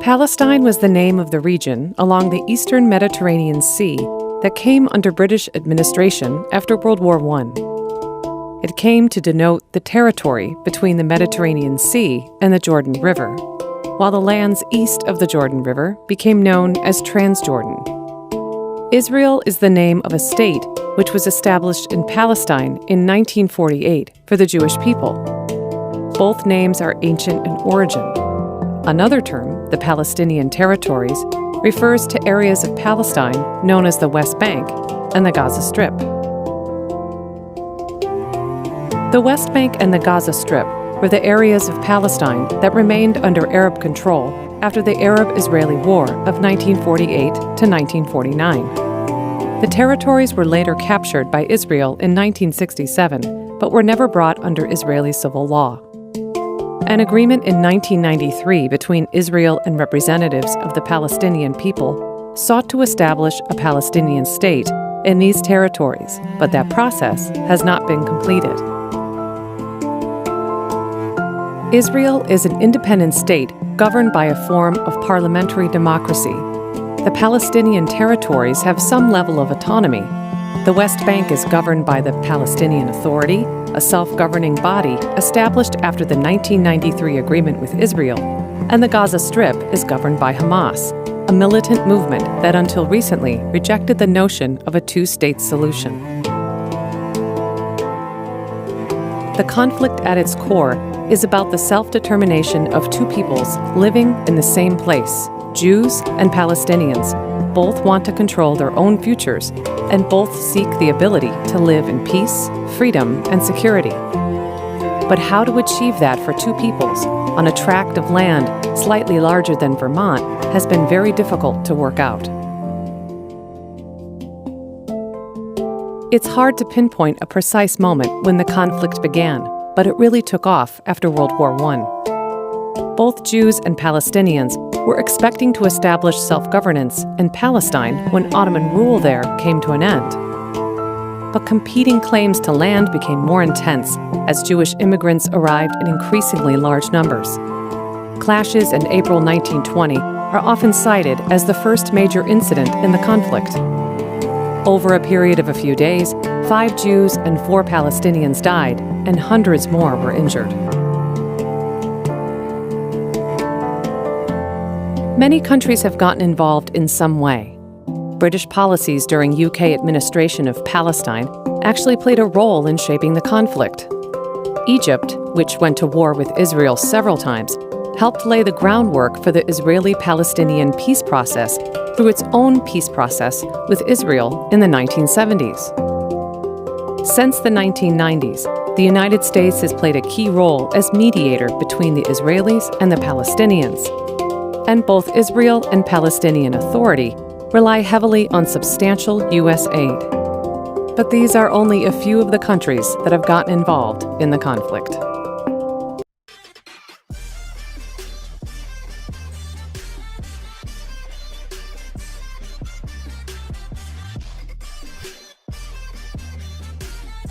Palestine was the name of the region along the eastern Mediterranean Sea that came under British administration after World War I. It came to denote the territory between the Mediterranean Sea and the Jordan River, while the lands east of the Jordan River became known as Transjordan. Israel is the name of a state which was established in Palestine in 1948 for the Jewish people. Both names are ancient in origin. Another term, the Palestinian territories, refers to areas of Palestine known as the West Bank and the Gaza Strip. The West Bank and the Gaza Strip were the areas of Palestine that remained under Arab control after the Arab-Israeli War of 1948 to 1949. The territories were later captured by Israel in 1967, but were never brought under Israeli civil law. An agreement in 1993 between Israel and representatives of the Palestinian people sought to establish a Palestinian state in these territories, but that process has not been completed. Israel is an independent state governed by a form of parliamentary democracy. The Palestinian territories have some level of autonomy. The West Bank is governed by the Palestinian Authority, a self-governing body established after the 1993 agreement with Israel, and the Gaza Strip is governed by Hamas, a militant movement that until recently rejected the notion of a two-state solution. The conflict at its core is about the self-determination of two peoples living in the same place, Jews and Palestinians. Both want to control their own futures, and both seek the ability to live in peace, freedom, and security. But how to achieve that for two peoples on a tract of land slightly larger than Vermont has been very difficult to work out. It's hard to pinpoint a precise moment when the conflict began, but it really took off after World War I. Both Jews and Palestinians were expecting to establish self-governance in Palestine when Ottoman rule there came to an end. But competing claims to land became more intense as Jewish immigrants arrived in increasingly large numbers. Clashes in April 1920 are often cited as the first major incident in the conflict. Over a period of a few days, 5 Jews and 4 Palestinians died, and hundreds more were injured. Many countries have gotten involved in some way. British policies during UK administration of Palestine actually played a role in shaping the conflict. Egypt, which went to war with Israel several times, helped lay the groundwork for the Israeli-Palestinian peace process through its own peace process with Israel in the 1970s. Since the 1990s, the United States has played a key role as mediator between the Israelis and the Palestinians. And both Israel and Palestinian Authority rely heavily on substantial U.S. aid. But these are only a few of the countries that have gotten involved in the conflict.